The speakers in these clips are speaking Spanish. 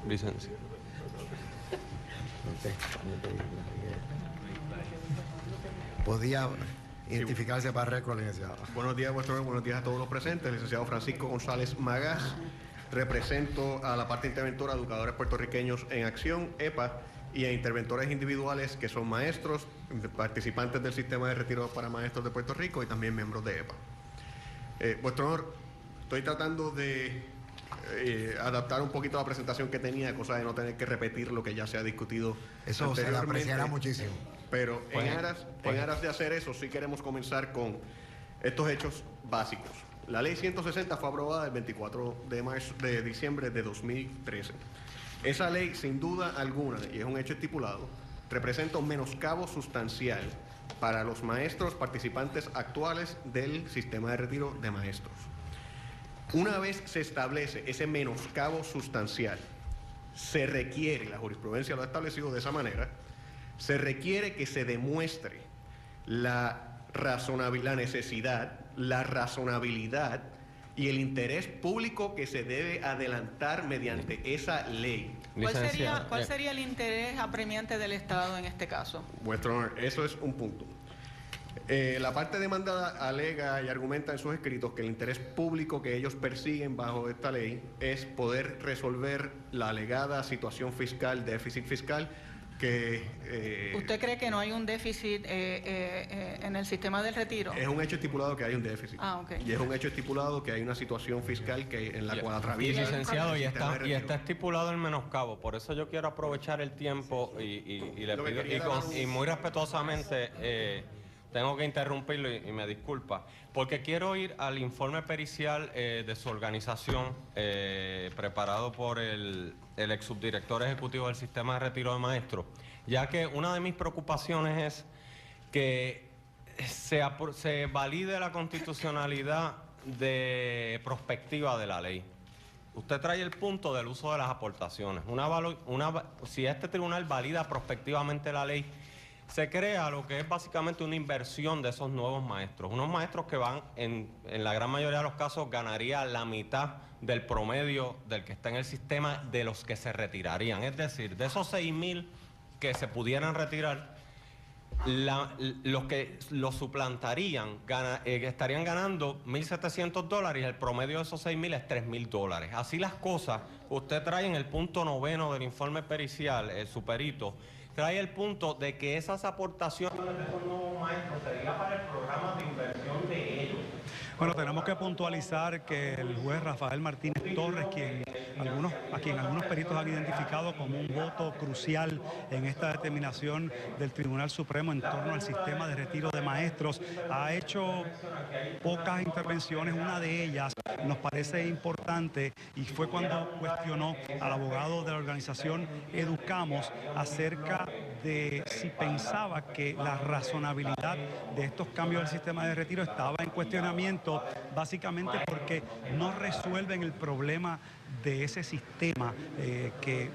Licencia. Podía identificarse para récord, licenciado. Buenos días, vuestro honor. Buenos días a todos los presentes. Licenciado Francisco González Magás. Represento a la parte interventora Educadores Puertorriqueños en Acción, EPA, y a interventores individuales que son maestros, participantes del sistema de retiro para maestros de Puerto Rico y también miembros de EPA. Vuestro honor, estoy tratando de adaptar un poquito la presentación que tenía, cosa de no tener que repetir lo que ya se ha discutido. Eso se le apreciará muchísimo. Pero en aras de hacer eso, sí queremos comenzar con estos hechos básicos. La ley 160 fue aprobada el 24 de diciembre de 2013. Esa ley, sin duda alguna, y es un hecho estipulado, representa un menoscabo sustancial para los maestros participantes actuales del sistema de retiro de maestros. Una vez se establece ese menoscabo sustancial, se requiere, la jurisprudencia lo ha establecido de esa manera, se requiere que se demuestre la necesidad, la razonabilidad y el interés público que se debe adelantar mediante esa ley. ¿Cuál sería el interés apremiante del Estado en este caso? Vuestro honor, eso es un punto. La parte demandada alega y argumenta en sus escritos que el interés público que ellos persiguen bajo esta ley es poder resolver la alegada situación fiscal, déficit fiscal, que... ¿Usted cree que no hay un déficit en el sistema del retiro? Es un hecho estipulado que hay un déficit. Okay. Y es un hecho estipulado que hay una situación fiscal en la cual atraviesa... Y licenciado, y está estipulado el menoscabo. Por eso yo quiero aprovechar el tiempo y le pido, y muy respetuosamente... tengo que interrumpirlo y me disculpa, porque quiero ir al informe pericial de su organización preparado por el ex subdirector ejecutivo del sistema de retiro de maestros, ya que una de mis preocupaciones es que se valide la constitucionalidad de prospectiva de la ley. Usted trae el punto del uso de las aportaciones. Si este tribunal valida prospectivamente la ley, se crea lo que es básicamente una inversión de esos nuevos maestros. Unos maestros que van, en la gran mayoría de los casos, ganaría la mitad del promedio del que está en el sistema de los que se retirarían. Es decir, de esos 6.000 que se pudieran retirar, los que los suplantarían estarían ganando $1.700 y el promedio de esos 6.000 es $3.000. Así las cosas, usted trae en el punto 9 del informe pericial, el superito, trae el punto de que esas aportaciones de esos nuevos maestros serían para el programa de inversión de ellos. Bueno, tenemos que puntualizar que el juez Rafael Martínez Torres, a quien algunos peritos han identificado como un voto crucial en esta determinación del Tribunal Supremo en torno al sistema de retiro de maestros, ha hecho pocas intervenciones. Una de ellas nos parece importante y fue cuando cuestionó al abogado de la organización Educamos acerca de si pensaba que la razonabilidad de estos cambios del sistema de retiro estaba en cuestionamiento, básicamente porque no resuelven el problema de ese sistema que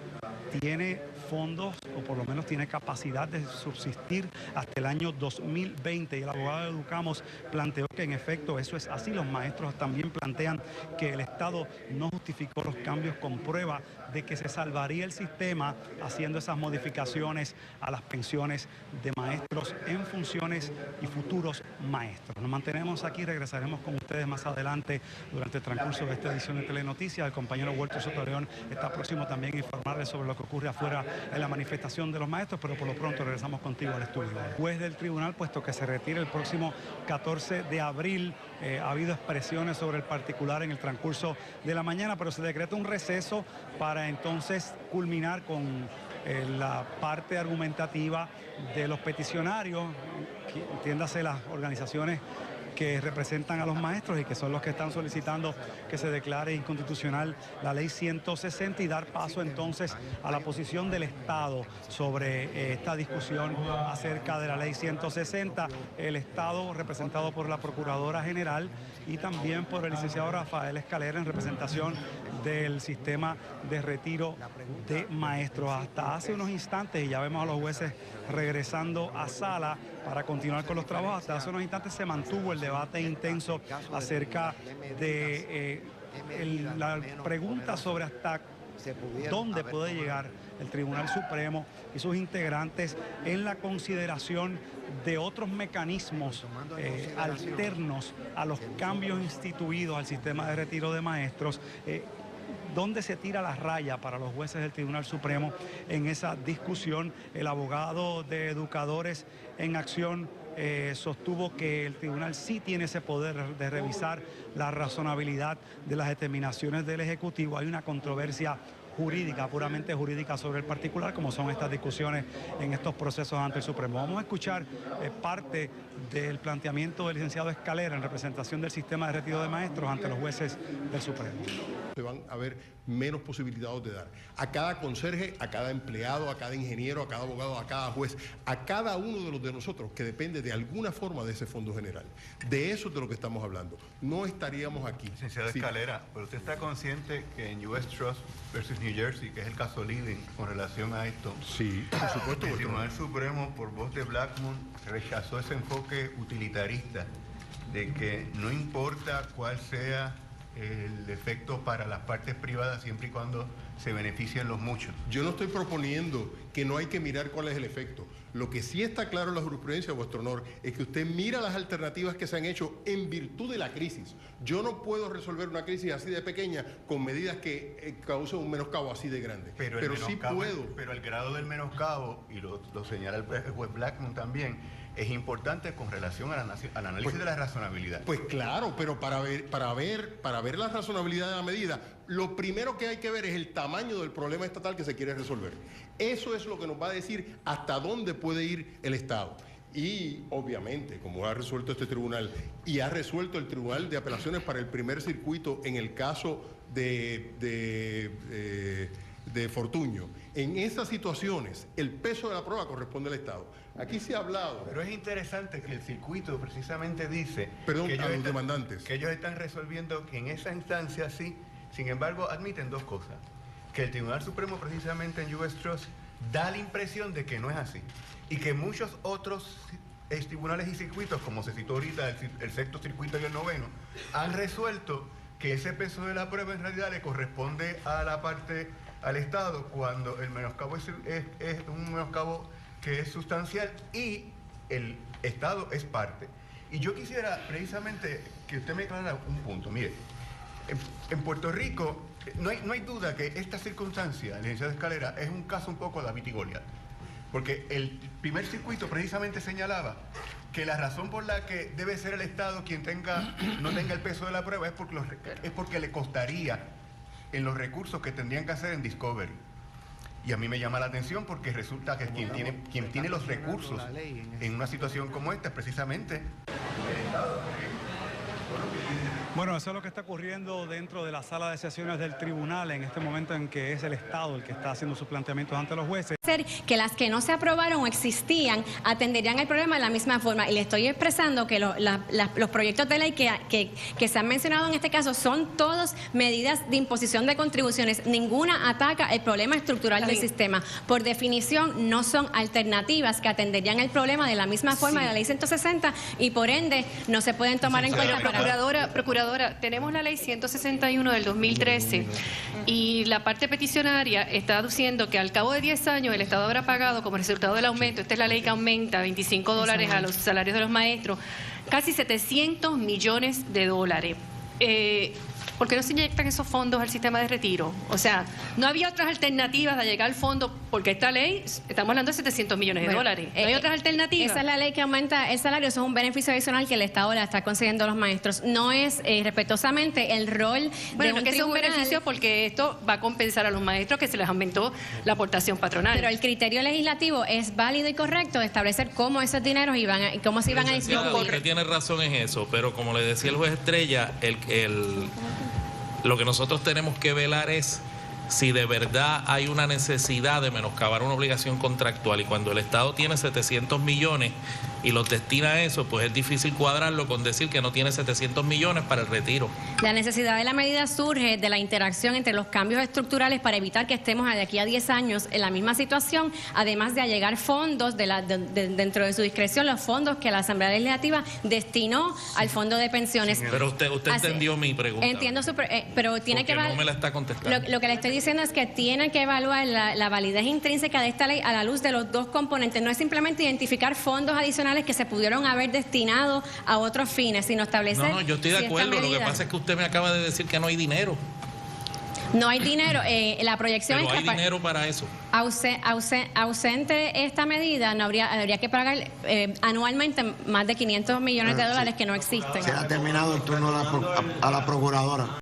tiene fondos, o por lo menos tiene capacidad de subsistir hasta el año 2020. Y el abogado de Educamos planteó que en efecto eso es así. Los maestros también plantean que el Estado no justificó los cambios con prueba de que se salvaría el sistema haciendo esas modificaciones a las pensiones de maestros en funciones y futuros maestros. Nos mantenemos aquí, regresaremos con ustedes más adelante durante el transcurso de esta edición de Telenoticias. El compañero Walter Sotoleón está próximo también a informarles sobre lo que ocurre afuera en la manifestación de los maestros, pero por lo pronto regresamos contigo al estudio. El juez del tribunal, puesto que se retira el próximo 14 de abril, ha habido expresiones sobre el particular en el transcurso de la mañana, pero se decreta un receso para entonces culminar con la parte argumentativa de los peticionarios, entiéndase las organizaciones que representan a los maestros y que son los que están solicitando que se declare inconstitucional la ley 160 y dar paso entonces a la posición del Estado sobre esta discusión acerca de la ley 160. El Estado representado por la Procuradora General y también por el licenciado Rafael Escalera en representación del sistema de retiro de maestros. Hasta hace unos instantes, y ya vemos a los jueces regresando a sala para continuar con los trabajos, hasta hace unos instantes se mantuvo el debate intenso acerca de la pregunta sobre hasta dónde puede llegar el Tribunal Supremo y sus integrantes en la consideración de otros mecanismos alternos a los cambios instituidos al sistema de retiro de maestros. ¿Dónde se tira la raya para los jueces del Tribunal Supremo en esa discusión? El abogado de Educadores en Acción sostuvo que el tribunal sí tiene ese poder de revisar la razonabilidad de las determinaciones del Ejecutivo. Hay una controversia jurídica, puramente jurídica sobre el particular, como son estas discusiones en estos procesos ante el Supremo. Vamos a escuchar parte del planteamiento del licenciado Escalera en representación del sistema de retiro de maestros ante los jueces del Supremo. Se van a haber menos posibilidades de dar a cada conserje, a cada empleado, a cada ingeniero, a cada abogado, a cada juez, a cada uno de los de nosotros que depende de alguna forma de ese fondo general. De eso es de lo que estamos hablando. No estaríamos aquí. Licenciado Escalera, pero usted está consciente que en US Trust versus New Jersey, que es el caso leading con relación a esto, sí, por supuesto, el Tribunal Supremo, por voz de Blackmun, rechazó ese enfoque utilitarista de que no importa cuál sea el efecto para las partes privadas siempre y cuando se beneficien los muchos. Yo no estoy proponiendo que no hay que mirar cuál es el efecto. Lo que sí está claro en la jurisprudencia, vuestro honor, es que usted mira las alternativas que se han hecho en virtud de la crisis. Yo no puedo resolver una crisis así de pequeña con medidas que causen un menoscabo así de grande. Pero sí puedo. Pero el grado del menoscabo, y lo señala el juez Blackmun también, es importante con relación al análisis de la razonabilidad. Pues claro, pero para ver la razonabilidad de la medida, lo primero que hay que ver es el tamaño del problema estatal que se quiere resolver. Eso es lo que nos va a decir hasta dónde puede ir el Estado. Y obviamente, como ha resuelto este tribunal y ha resuelto el Tribunal de Apelaciones para el primer circuito en el caso de Fortuño, en esas situaciones el peso de la prueba corresponde al Estado. Aquí se ha hablado. Pero es interesante que el circuito precisamente dice que ellos están resolviendo que en esa instancia sí. Sin embargo, admiten dos cosas. Que el Tribunal Supremo precisamente en US Trust da la impresión de que no es así. Y que muchos otros tribunales y circuitos, como se citó ahorita el sexto circuito y el noveno, han resuelto que ese peso de la prueba en realidad le corresponde a la parte, al Estado, cuando el menoscabo es un menoscabo que es sustancial y el Estado es parte. Y yo quisiera precisamente que usted me aclarara un punto. Mire, en Puerto Rico no hay duda que esta circunstancia, licenciado Escalera, es un caso un poco David y Goliat. Porque el primer circuito precisamente señalaba que la razón por la que debe ser el Estado quien no tenga el peso de la prueba es porque le costaría en los recursos que tendrían que hacer en Discovery. Y a mí me llama la atención porque resulta que quien tiene los recursos en una situación como esta es precisamente el Estado. Bueno, eso es lo que está ocurriendo dentro de la sala de sesiones del tribunal en este momento en que es el Estado el que está haciendo sus planteamientos ante los jueces. Que las que no se aprobaron o existían atenderían el problema de la misma forma. Y le estoy expresando que los proyectos de ley que se han mencionado en este caso son todas medidas de imposición de contribuciones. Ninguna ataca el problema estructural del sistema. Por definición, no son alternativas que atenderían el problema de la misma forma de la ley 160 y por ende no se pueden tomar en cuenta. Procuradora, tenemos la ley 161 del 2013 y la parte peticionaria está aduciendo que al cabo de 10 años el Estado habrá pagado como resultado del aumento, esta es la ley que aumenta $25 a los salarios de los maestros, casi $700 millones. ¿Por qué no se inyectan esos fondos al sistema de retiro? O sea, no había otras alternativas de llegar al fondo, porque esta ley, estamos hablando de $700 millones. ¿No hay otras alternativas? Esa es la ley que aumenta el salario, eso es un beneficio adicional que el Estado le está concediendo a los maestros. No es respetuosamente el rol de un que es un tribunal. Beneficio porque esto va a compensar a los maestros que se les aumentó la aportación patronal. Pero el criterio legislativo es válido y correcto de establecer cómo esos dineros cómo se iban a distribuir. Usted tiene razón en eso, pero como le decía el juez Estrella, lo que nosotros tenemos que velar es si de verdad hay una necesidad de menoscabar una obligación contractual y cuando el Estado tiene 700 millones y los destina a eso, pues es difícil cuadrarlo con decir que no tiene 700 millones para el retiro. La necesidad de la medida surge de la interacción entre los cambios estructurales para evitar que estemos de aquí a 10 años en la misma situación, además de allegar fondos dentro de su discreción, los fondos que la Asamblea Legislativa destinó al fondo de pensiones. Pero usted entendió mi pregunta. Entiendo, pero tiene que no me la está contestando. Lo que le estoy diciendo es que tiene que evaluar la validez intrínseca de esta ley a la luz de los dos componentes. No es simplemente identificar fondos adicionales que se pudieron haber destinado a otros fines, sino establecer... No, yo estoy de acuerdo. Lo que pasa es que usted me acaba de decir que no hay dinero. No hay dinero. La proyección pero es hay dinero para eso. Ausente esta medida, no habría que pagar anualmente más de $500 millones que no existen. Se ha terminado el turno a la procuradora.